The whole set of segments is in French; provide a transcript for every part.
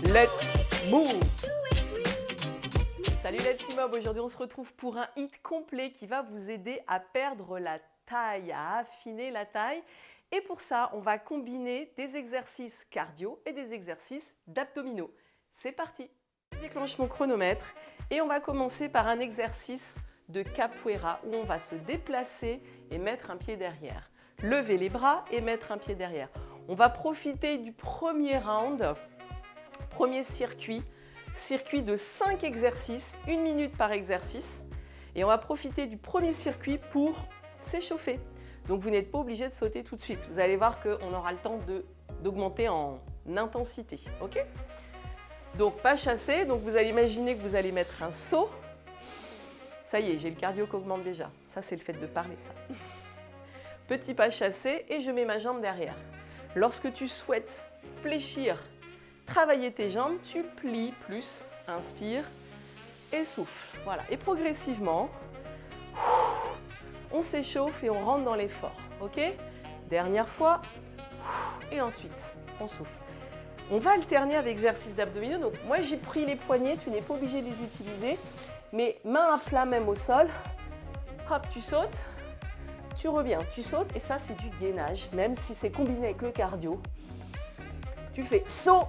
let's move. Salut les Team Up, aujourd'hui on se retrouve pour un hit complet qui va vous aider à perdre la taille, à affiner la taille. Et pour ça, on va combiner des exercices cardio et des exercices d'abdominaux. C'est parti! Je déclenche mon chronomètre et on va commencer par un exercice de capoeira où on va se déplacer et mettre un pied derrière. Lever les bras et mettre un pied derrière. On va profiter du premier round, premier circuit de 5 exercices, 1 minute par exercice. Et on va profiter du premier circuit pour s'échauffer. Donc vous n'êtes pas obligé de sauter tout de suite. Vous allez voir qu'on aura le temps d'augmenter en intensité. Ok ? Donc pas chassé, donc vous allez imaginer que vous allez mettre un saut. Ça y est, j'ai le cardio qui augmente déjà. Ça, c'est le fait de parler, ça. Petit pas chassé et je mets ma jambe derrière. Lorsque tu souhaites fléchir, travailler tes jambes, tu plies plus, inspire et souffle. Voilà. Et progressivement, on s'échauffe et on rentre dans l'effort. Ok ? Dernière fois et ensuite, on souffle. On va alterner avec exercice d'abdominaux. Donc moi, j'ai pris les poignets, tu n'es pas obligé de les utiliser. Mais main à plat même au sol, hop, tu sautes, tu reviens, tu sautes et ça c'est du gainage, même si c'est combiné avec le cardio. Tu fais saut,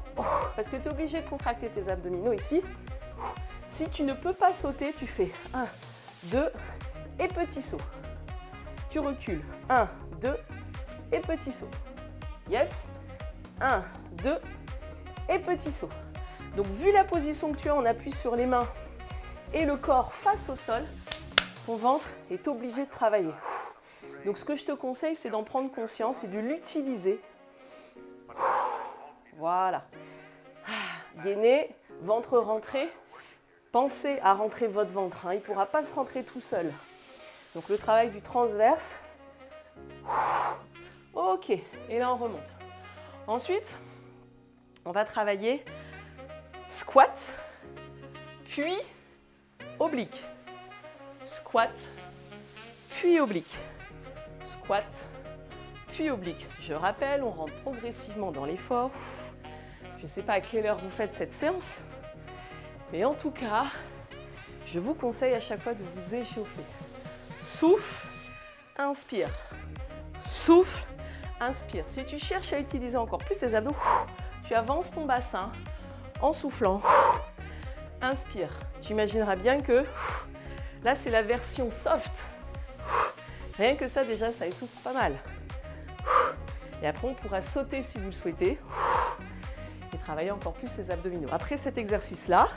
parce que tu es obligé de contracter tes abdominaux ici. Si tu ne peux pas sauter, tu fais 1, 2 et petit saut. Tu recules, 1, 2 et petit saut. Yes, 1, 2 et petit saut. Donc vu la position que tu as, on appuie sur les mains et le corps face au sol, ton ventre est obligé de travailler. Donc ce que je te conseille, c'est d'en prendre conscience et de l'utiliser. Voilà. Gainer, ventre rentré. Pensez à rentrer votre ventre. Il ne pourra pas se rentrer tout seul. Donc le travail du transverse. Ok, et là on remonte. Ensuite, on va travailler squat, puis oblique, squat, puis oblique, squat, puis oblique. Je rappelle, on rentre progressivement dans l'effort. Je ne sais pas à quelle heure vous faites cette séance, mais en tout cas, je vous conseille à chaque fois de vous échauffer. Souffle, inspire, souffle, inspire. Si tu cherches à utiliser encore plus tes abdos, tu avances ton bassin en soufflant. Inspire. Tu imagineras bien que là, c'est la version soft. Rien que ça, déjà, ça essouffle pas mal. Et après, on pourra sauter si vous le souhaitez et travailler encore plus les abdominaux. Après cet exercice-là,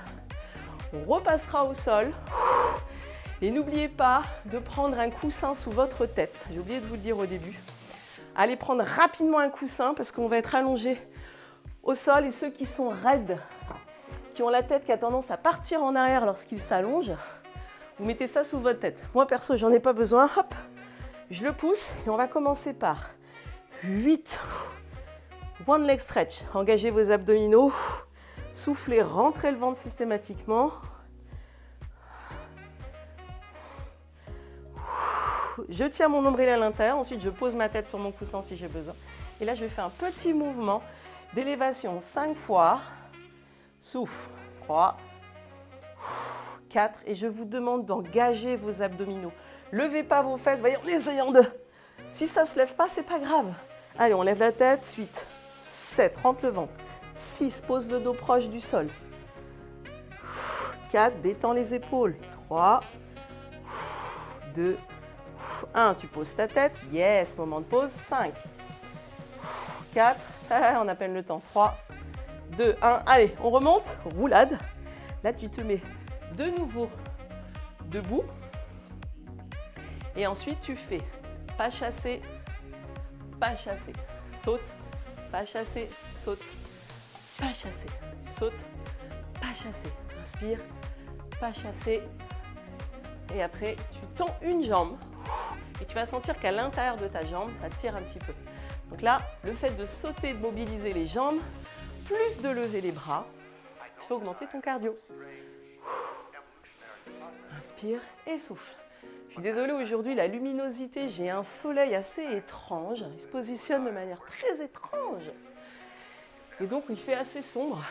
on repassera au sol. Et n'oubliez pas de prendre un coussin sous votre tête. J'ai oublié de vous le dire au début. Allez prendre rapidement un coussin parce qu'on va être allongé au sol. Et ceux qui sont raides, qui ont la tête qui a tendance à partir en arrière lorsqu'ils s'allongent, vous mettez ça sous votre tête. Moi, perso, j'en ai pas besoin. Hop, je le pousse et on va commencer par 8. One leg stretch. Engagez vos abdominaux. Soufflez, rentrez le ventre systématiquement. Je tiens mon nombril à l'intérieur. Ensuite, je pose ma tête sur mon coussin si j'ai besoin. Et là, je fais un petit mouvement d'élévation 5 fois. Souffle. 3, 4. Et je vous demande d'engager vos abdominaux. Levez pas vos fesses. Voyez, en essayant de... Si ça ne se lève pas, c'est pas grave. Allez, on lève la tête. 8, 7, rentre le ventre. 6, pose le dos proche du sol. 4, détends les épaules. 3, 2, 1, tu poses ta tête. Yes, moment de pause. 5, 4, on appelle le temps. 3, 2, 1, allez, on remonte, roulade. Là, tu te mets de nouveau debout. Et ensuite, tu fais pas chassé, saute, pas chassé, saute, pas chassé, saute, pas chassé. Inspire, pas chassé. Et après, tu tends une jambe. Et tu vas sentir qu'à l'intérieur de ta jambe, ça tire un petit peu. Donc là, le fait de sauter, de mobiliser les jambes, plus de lever les bras, il faut augmenter ton cardio. Inspire et souffle. Je suis désolée, aujourd'hui, la luminosité, j'ai un soleil assez étrange. Il se positionne de manière très étrange. Et donc, il fait assez sombre.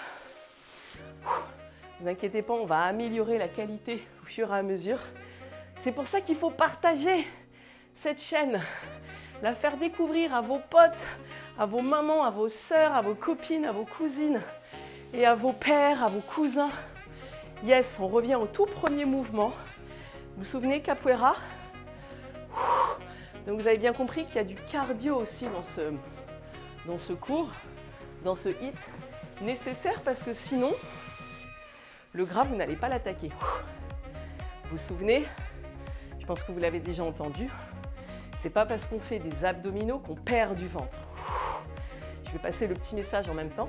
Ne vous inquiétez pas, on va améliorer la qualité au fur et à mesure. C'est pour ça qu'il faut partager cette chaîne, la faire découvrir à vos potes, à vos mamans, à vos sœurs, à vos copines, à vos cousines et à vos pères, à vos cousins. Yes, on revient au tout premier mouvement. Vous vous souvenez, capoeira? Donc vous avez bien compris qu'il y a du cardio aussi dans ce cours, dans ce hit, nécessaire parce que sinon, le gras, vous n'allez pas l'attaquer. Vous vous souvenez? Je pense que vous l'avez déjà entendu. C'est pas parce qu'on fait des abdominaux qu'on perd du ventre. Je vais passer le petit message en même temps.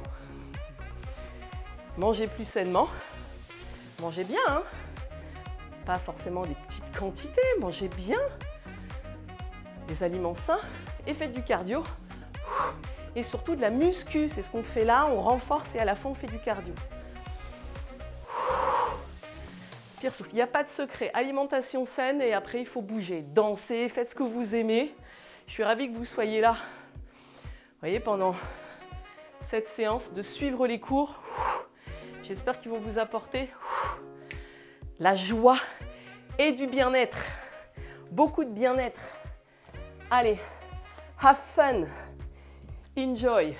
Mangez plus sainement. Mangez bien, hein? Pas forcément des petites quantités, mangez bien. Des aliments sains et faites du cardio. Et surtout de la muscu, c'est ce qu'on fait là, on renforce et à la fin on fait du cardio. Pire souffle, il n'y a pas de secret. Alimentation saine et après il faut bouger, danser, faites ce que vous aimez. Je suis ravie que vous soyez là. Vous voyez, pendant cette séance, de suivre les cours. J'espère qu'ils vont vous apporter la joie et du bien-être. Beaucoup de bien-être. Allez, have fun. Enjoy.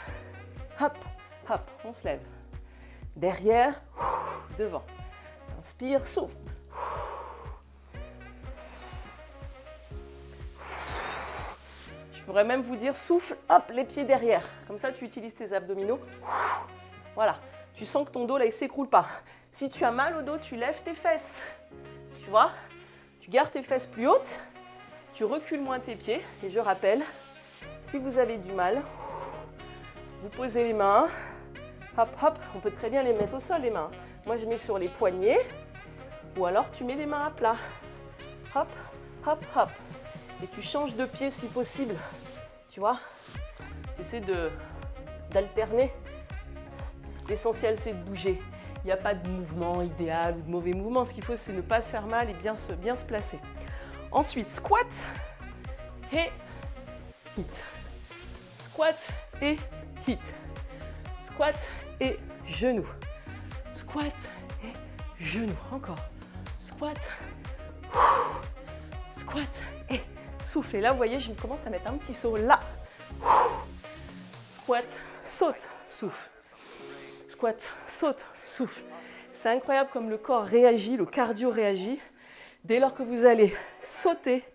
Hop, hop, on se lève. Derrière, devant. Inspire, souffle. Je pourrais même vous dire souffle, hop, les pieds derrière. Comme ça, tu utilises tes abdominaux. Voilà. Tu sens que ton dos, là, il ne s'écroule pas. Si tu as mal au dos, tu lèves tes fesses. Tu vois? Tu gardes tes fesses plus hautes. Tu recules moins tes pieds. Et je rappelle, si vous avez du mal, vous posez les mains. Hop, hop. On peut très bien les mettre au sol, les mains. Moi, je mets sur les poignets. Ou alors, tu mets les mains à plat. Hop, hop, hop. Et tu changes de pied si possible. Tu vois? Tu essaies d'alterner. L'essentiel, c'est de bouger. Il n'y a pas de mouvement idéal ou de mauvais mouvement. Ce qu'il faut, c'est ne pas se faire mal et bien se placer. Ensuite, squat et hit. Squat et hit. Squat et genou. Squat et genou. Encore. Squat. Squat et souffle. Et là, vous voyez, je commence à mettre un petit saut là. Squat, saute, souffle. Squat, saute, souffle. C'est incroyable comme le corps réagit, le cardio réagit. Dès lors que vous allez sauter,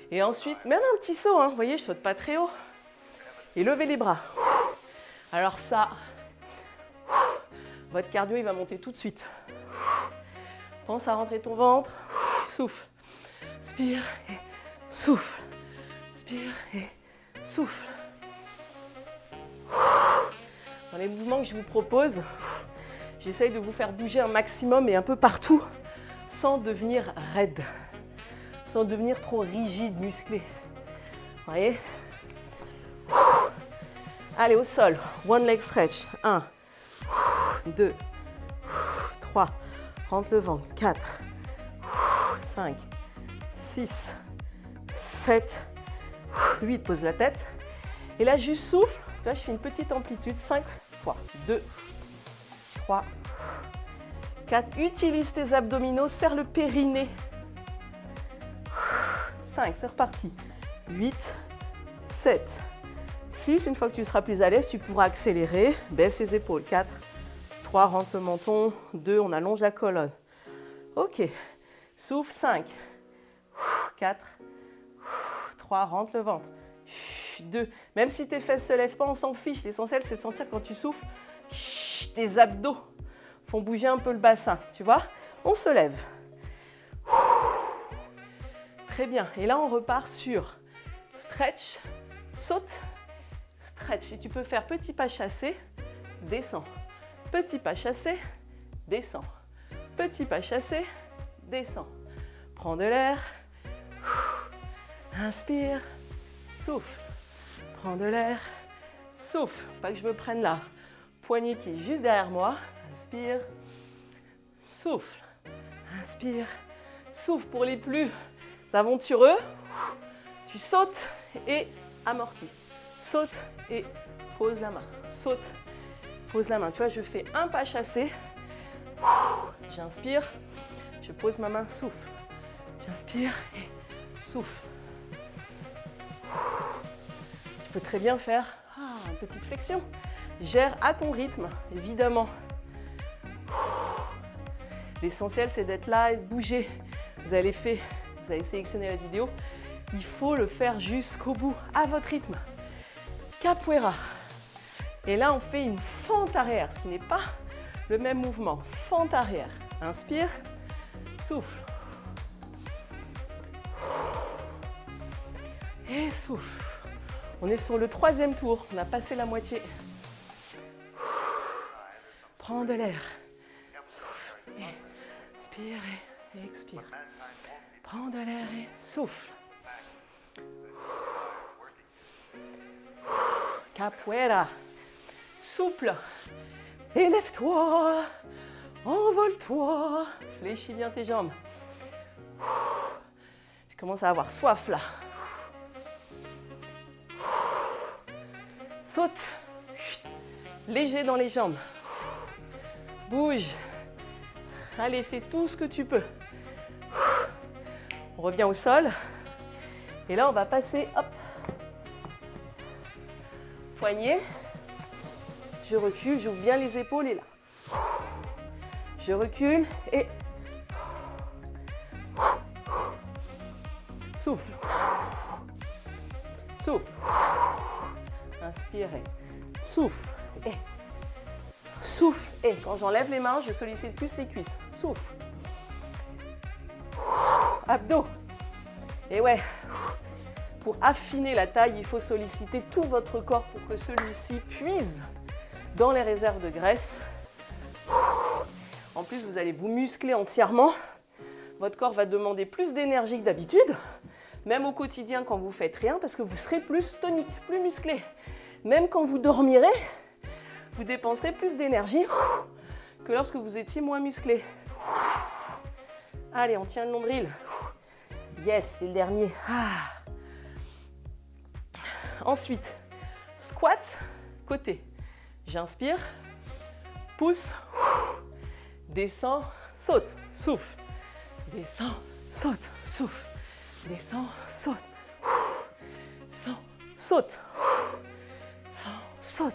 et ensuite, même un petit saut, hein, vous voyez, je ne saute pas très haut. Et levez les bras. Alors ça, votre cardio, il va monter tout de suite. Pense à rentrer ton ventre, souffle. Spire et souffle. Spire et souffle. Dans les mouvements que je vous propose, j'essaye de vous faire bouger un maximum et un peu partout sans devenir raide, sans devenir trop rigide, musclé. Vous voyez? Allez, au sol, one leg stretch. 1, 2, 3, rentre le ventre. 4, 5, 6, 7, 8, pose la tête. Et là, juste souffle. Tu vois, je fais une petite amplitude, 5 fois. 2, 3, 4. Utilise tes abdominaux, serre le périnée. 5, c'est reparti. 8, 7, 6. Une fois que tu seras plus à l'aise, tu pourras accélérer. Baisse les épaules. 4, 3, rentre le menton. 2, on allonge la colonne. Ok. Souffle. 5, 4, 3, rentre le ventre. 2. Même si tes fesses ne se lèvent pas, on s'en fiche. L'essentiel, c'est de sentir quand tu souffles, tes abdos font bouger un peu le bassin. Tu vois? On se lève. Très bien. Et là, on repart sur stretch, saute, stretch. Et tu peux faire petit pas chassé, descends. Petit pas chassé, descends. Petit pas chassé, descends. Prends de l'air. Inspire, souffle. Prends de l'air, souffle. Pas que je me prenne là. Poignet qui est juste derrière moi. Inspire, souffle. Inspire, souffle. Pour les plus aventureux, tu sautes et amortis. Saute et pose la main. Saute, pose la main. Tu vois, je fais un pas chassé J'inspire, je pose ma main, souffle. J'inspire et souffle. Tu peux très bien faire une petite flexion. Gère à ton rythme, évidemment. L'essentiel, c'est d'être là et de bouger. Vous avez sélectionné la vidéo. Il faut le faire jusqu'au bout, à votre rythme. Capoeira. Et là, on fait une fente arrière, ce qui n'est pas le même mouvement. Fente arrière. Inspire, souffle. Et souffle. On est sur le 3e tour. On a passé la moitié. Prends de l'air. Souffle. Et inspire et expire. Prends de l'air et souffle. Capoeira. Souple. Élève-toi. Envole-toi. Fléchis bien tes jambes. Tu commences à avoir soif là. Saute. Léger dans les jambes. Bouge. Allez, fais tout ce que tu peux. On revient au sol. Et là, on va passer, hop. Poignet. Je recule, j'ouvre bien les épaules et là. Je recule et souffle. Souffle. Inspirez. Souffle. Et souffle. Et quand j'enlève les mains, je sollicite plus les cuisses. Souffle. Abdos. Et ouais, pour affiner la taille, il faut solliciter tout votre corps pour que celui-ci puise dans les réserves de graisse. En plus, vous allez vous muscler entièrement. Votre corps va demander plus d'énergie que d'habitude, même au quotidien quand vous faites rien, parce que vous serez plus tonique, plus musclé. Même quand vous dormirez, vous dépenserez plus d'énergie que lorsque vous étiez moins musclé. Allez, on tient le nombril. Yes, c'est le dernier. Ensuite, squat, côté. J'inspire, pousse, descends, saute, souffle. Descends, saute, souffle. Descends, saute. Descends, saute. Descends, saute.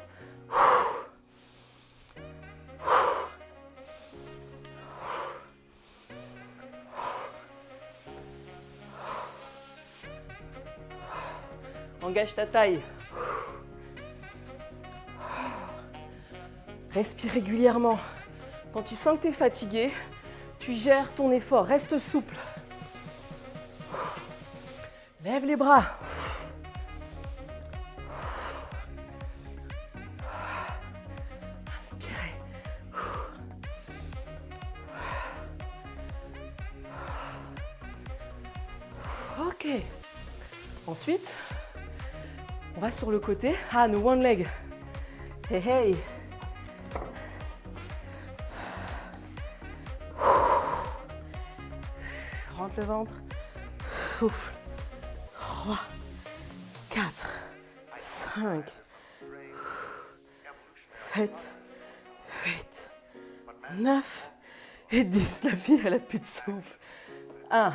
Engage ta taille. Respire régulièrement. Quand tu sens que tu es fatigué, tu gères ton effort. Reste souple. Lève les bras. Inspirez. Ok. Ensuite, on va sur le côté. Nous one leg. Hey, hey. Rentre le ventre. Souffle. 3, 4, 5, 7, 8, 9 et 10. La fille, elle a plus de souffle. 1.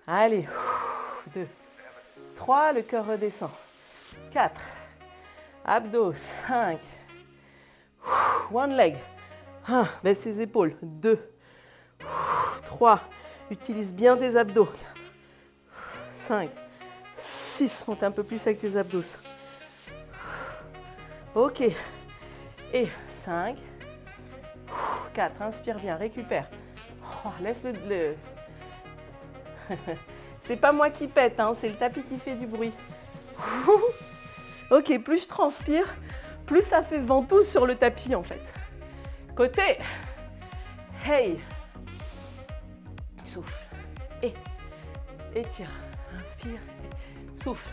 Allez. 2. 3. Le cœur redescend. 4. Abdos. 5. One leg. 1. Baisse ses épaules. 2. 3. Utilise bien tes abdos. 5. 6. Monte un peu plus avec tes abdos. Ok. Et 5. 4. Inspire bien. Récupère. Laisse le... C'est pas moi qui pète, hein, c'est le tapis qui fait du bruit. Ok, plus je transpire, plus ça fait ventouse sur le tapis en fait. Côté. Hey. Souffle. Et étire. Inspire. Et souffle.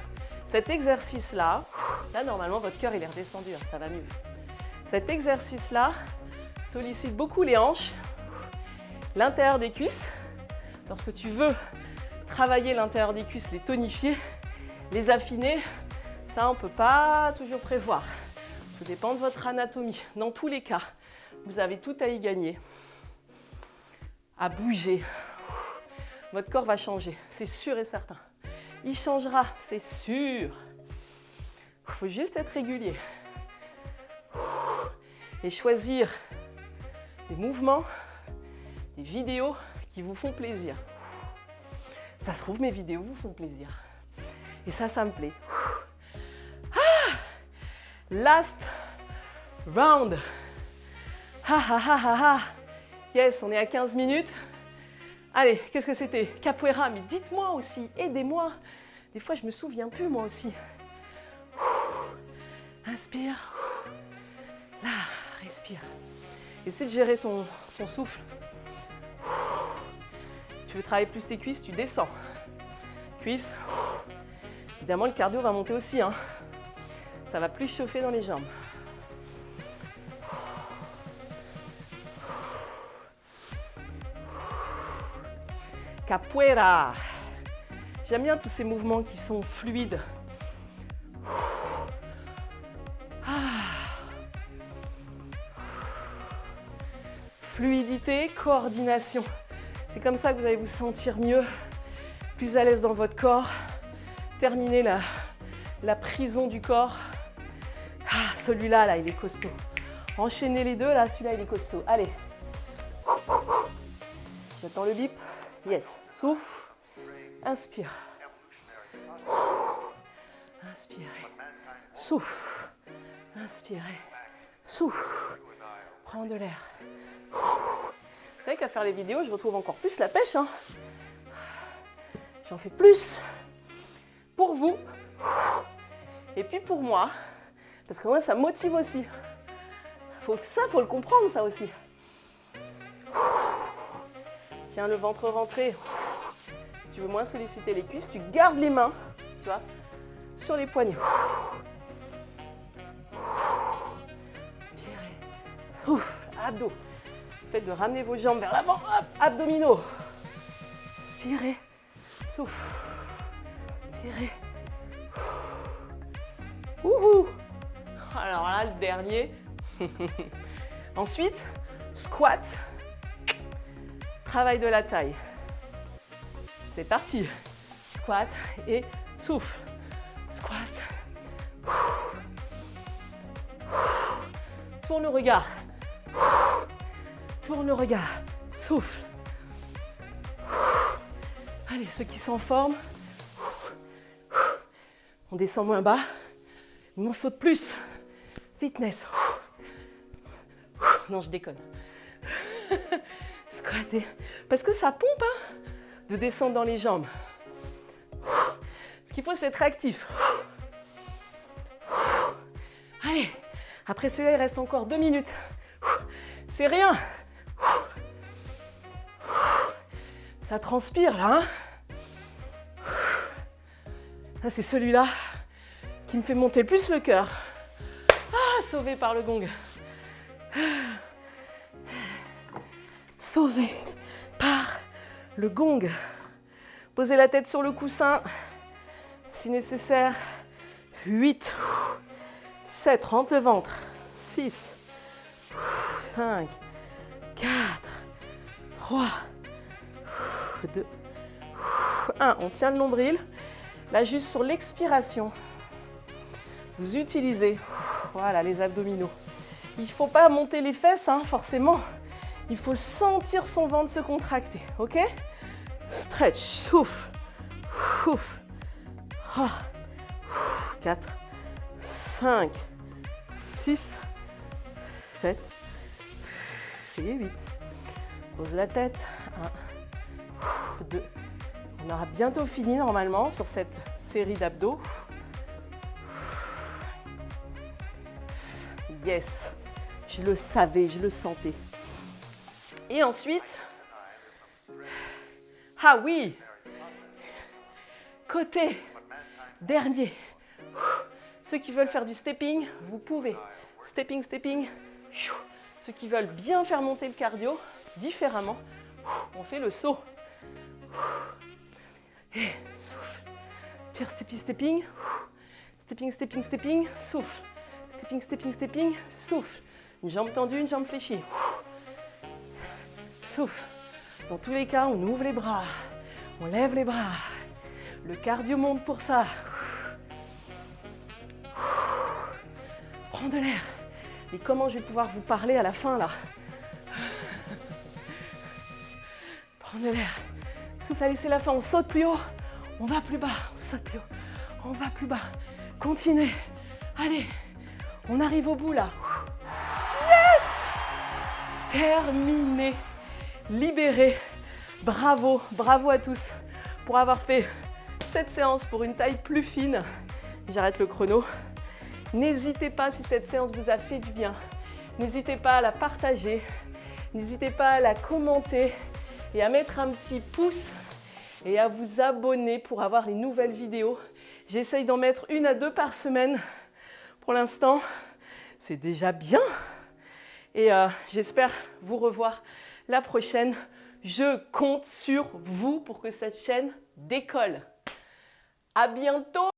Cet exercice-là, là normalement votre cœur il est redescendu, hein, ça va mieux. Cet exercice-là sollicite beaucoup les hanches, l'intérieur des cuisses. Lorsque tu veux travailler l'intérieur des cuisses, les tonifier, les affiner, ça on ne peut pas toujours prévoir. Tout dépend de votre anatomie. Dans tous les cas, vous avez tout à y gagner. à bouger. Votre corps va changer, c'est sûr et certain. Il changera, c'est sûr. Il faut juste être régulier. Et choisir des mouvements, des vidéos qui vous font plaisir. Ça se trouve, mes vidéos vous font plaisir. Et ça me plaît. Last round. Yes, on est à 15 minutes. Allez, qu'est-ce que c'était? Capoeira, mais dites-moi aussi, aidez-moi. Des fois, je me souviens plus, moi aussi. Inspire. Là, respire. Essaie de gérer ton souffle. Tu veux travailler plus tes cuisses, tu descends. Cuisses. Évidemment, le cardio va monter aussi. Hein. Ça va plus chauffer dans les jambes. Capoeira. J'aime bien tous ces mouvements qui sont fluides. Fluidité, coordination. C'est comme ça que vous allez vous sentir mieux, plus à l'aise dans votre corps. Terminez la prison du corps. Celui-là, là, il est costaud. Enchaînez les deux, là, celui-là, il est costaud. Allez. J'attends le bip. Yes. Souffle. Inspire. Inspirez. Souffle. Inspirez. Souffle. Prends de l'air. Vous savez qu'à faire les vidéos, je retrouve encore plus la pêche. Hein. J'en fais plus pour vous et puis pour moi. Parce que moi, ça me motive aussi. Ça, faut le comprendre, ça aussi. Tiens le ventre rentré. Si tu veux moins solliciter les cuisses, tu gardes les mains, tu vois, sur les poignets. Inspirez. Souffle, abdos. Faites de ramener vos jambes vers l'avant. Hop, abdominaux. Inspirez. Souffle. Inspirez. Ouhou. Alors là, le dernier. Ensuite, squat. Travail de la taille. C'est parti. Squat et souffle. Squat. Tourne le regard. Tourne le regard. Souffle. Allez, ceux qui sont en forme. On descend moins bas. On saute plus. Fitness. Non, je déconne. Squatter. Parce que ça pompe, hein, de descendre dans les jambes. Ce qu'il faut, c'est être actif. Allez. Après celui-là, il reste encore 2 minutes. C'est rien. Ça transpire, là. Hein. Ah, c'est celui-là qui me fait monter le plus le cœur. Ah, sauvé par le gong. Sauvé par le gong. Posez la tête sur le coussin, si nécessaire. 8, 7, rentre le ventre. 6, 5, 4, 3, 2, 1. On tient le nombril. Là, juste sur l'expiration, vous utilisez voilà, les abdominaux. Il ne faut pas monter les fesses, hein, forcément. Il faut sentir son ventre se contracter, ok? Stretch, souffle, souffle. 4, 5, 6, 7 et 8. Pose la tête. 1, 2. On aura bientôt fini normalement sur cette série d'abdos. Yes, je le savais, je le sentais. Et ensuite, ah oui, côté dernier. Ceux qui veulent faire du stepping, vous pouvez. Stepping, stepping. Ceux qui veulent bien faire monter le cardio, différemment, on fait le saut. Et souffle. Inspire, stepping, stepping. Stepping, stepping, stepping. Souffle. Stepping, stepping, stepping. Souffle. Une jambe tendue, une jambe fléchie. Souffle. Dans tous les cas, on ouvre les bras, on lève les bras. Le cardio monte pour ça. Prends de l'air. Et comment je vais pouvoir vous parler à la fin là? Prends de l'air. Souffle à laisser la fin. On saute plus haut. On va plus bas. On saute plus haut. On va plus bas. Continuez. Allez. On arrive au bout là. Yes! Terminé. Libéré. Bravo. Bravo à tous pour avoir fait cette séance pour une taille plus fine. J'arrête le chrono. N'hésitez pas, si cette séance vous a fait du bien, n'hésitez pas à la partager, n'hésitez pas à la commenter et à mettre un petit pouce et à vous abonner pour avoir les nouvelles vidéos. J'essaye d'en mettre 1 à 2 par semaine. Pour l'instant, c'est déjà bien. Et j'espère vous revoir la prochaine. Je compte sur vous pour que cette chaîne décolle. À bientôt!